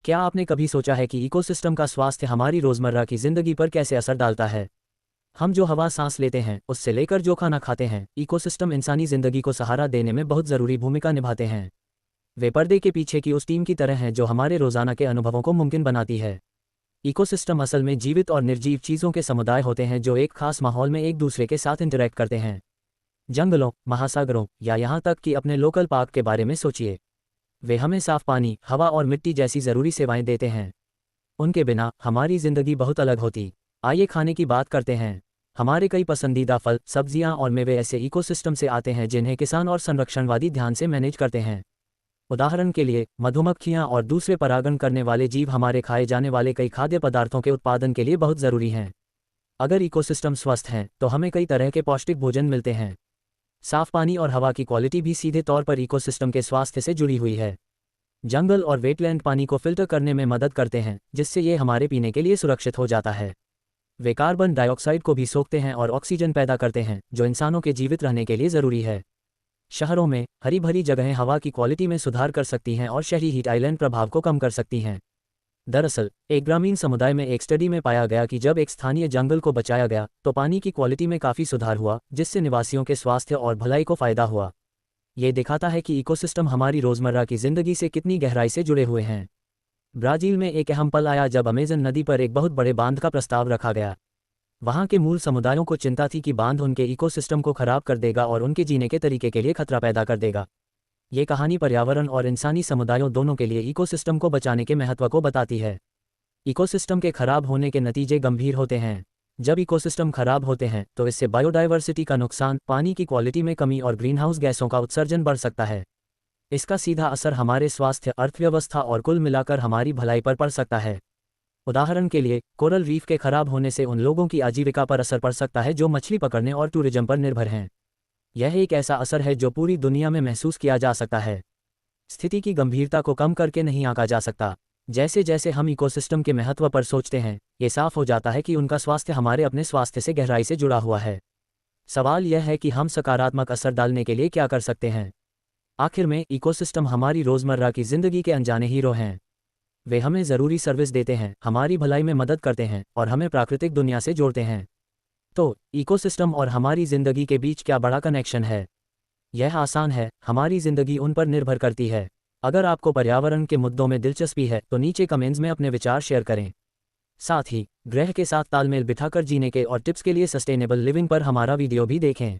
क्या आपने कभी सोचा है कि इकोसिस्टम का स्वास्थ्य हमारी रोज़मर्रा की ज़िंदगी पर कैसे असर डालता है? हम जो हवा सांस लेते हैं, उससे लेकर जो खाना खाते हैं, इकोसिस्टम इंसानी ज़िंदगी को सहारा देने में बहुत ज़रूरी भूमिका निभाते हैं। वे पर्दे के पीछे की उस टीम की तरह हैं जो हमारे रोज़ाना के अनुभवों को मुमकिन बनाती है। इकोसिस्टम असल में जीवित और निर्जीव चीज़ों के समुदाय होते हैं जो एक खास माहौल में एक दूसरे के साथ इंटरैक्ट करते हैं। जंगलों, महासागरों या यहाँ तक कि अपने लोकल पार्क के बारे में सोचिए। वे हमें साफ पानी, हवा और मिट्टी जैसी ज़रूरी सेवाएं देते हैं। उनके बिना हमारी ज़िंदगी बहुत अलग होती। आइए खाने की बात करते हैं। हमारे कई पसंदीदा फल, सब्जियां और मेवे ऐसे इकोसिस्टम से आते हैं जिन्हें किसान और संरक्षणवादी ध्यान से मैनेज करते हैं। उदाहरण के लिए, मधुमक्खियां और दूसरे परागण करने वाले जीव हमारे खाए जाने वाले कई खाद्य पदार्थों के उत्पादन के लिए बहुत ज़रूरी हैं। अगर इकोसिस्टम स्वस्थ हैं तो हमें कई तरह के पौष्टिक भोजन मिलते हैं। साफ पानी और हवा की क्वालिटी भी सीधे तौर पर इकोसिस्टम के स्वास्थ्य से जुड़ी हुई है। जंगल और वेटलैंड पानी को फिल्टर करने में मदद करते हैं, जिससे ये हमारे पीने के लिए सुरक्षित हो जाता है। वे कार्बन डाइऑक्साइड को भी सोखते हैं और ऑक्सीजन पैदा करते हैं, जो इंसानों के जीवित रहने के लिए ज़रूरी है। शहरों में हरी भरी जगहें हवा की क्वालिटी में सुधार कर सकती हैं और शहरी हीट आइलैंड प्रभाव को कम कर सकती हैं। दरअसल, एक ग्रामीण समुदाय में एक स्टडी में पाया गया कि जब एक स्थानीय जंगल को बचाया गया तो पानी की क्वालिटी में काफ़ी सुधार हुआ, जिससे निवासियों के स्वास्थ्य और भलाई को फायदा हुआ। ये दिखाता है कि इकोसिस्टम हमारी रोज़मर्रा की ज़िंदगी से कितनी गहराई से जुड़े हुए हैं। ब्राज़ील में एक अहम पल आया जब अमेज़न नदी पर एक बहुत बड़े बांध का प्रस्ताव रखा गया। वहाँ के मूल समुदायों को चिंता थी कि बांध उनके इकोसिस्टम को खराब कर देगा और उनके जीने के तरीके के लिए खतरा पैदा कर देगा। ये कहानी पर्यावरण और इंसानी समुदायों दोनों के लिए इकोसिस्टम को बचाने के महत्व को बताती है। इकोसिस्टम के खराब होने के नतीजे गंभीर होते हैं। जब इकोसिस्टम खराब होते हैं तो इससे बायोडाइवर्सिटी का नुकसान, पानी की क्वालिटी में कमी और ग्रीनहाउस गैसों का उत्सर्जन बढ़ सकता है। इसका सीधा असर हमारे स्वास्थ्य, अर्थव्यवस्था और कुल मिलाकर हमारी भलाई पर पड़ सकता है। उदाहरण के लिए, कोरल रीफ के खराब होने से उन लोगों की आजीविका पर असर पड़ सकता है जो मछली पकड़ने और टूरिज्म पर निर्भर हैं। यह एक ऐसा असर है जो पूरी दुनिया में महसूस किया जा सकता है। स्थिति की गंभीरता को कम करके नहीं आंका जा सकता। जैसे जैसे हम इकोसिस्टम के महत्व पर सोचते हैं, ये साफ हो जाता है कि उनका स्वास्थ्य हमारे अपने स्वास्थ्य से गहराई से जुड़ा हुआ है। सवाल यह है कि हम सकारात्मक असर डालने के लिए क्या कर सकते हैं। आखिर में, इकोसिस्टम हमारी रोज़मर्रा की ज़िंदगी के अनजाने हीरो हैं। वे हमें ज़रूरी सर्विस देते हैं, हमारी भलाई में मदद करते हैं और हमें प्राकृतिक दुनिया से जोड़ते हैं। तो इकोसिस्टम और हमारी ज़िंदगी के बीच क्या बड़ा कनेक्शन है? यह आसान है, हमारी ज़िंदगी उन पर निर्भर करती है। अगर आपको पर्यावरण के मुद्दों में दिलचस्पी है तो नीचे कमेंट्स में अपने विचार शेयर करें। साथ ही ग्रह के साथ तालमेल बिठाकर जीने के और टिप्स के लिए सस्टेनेबल लिविंग पर हमारा वीडियो भी देखें।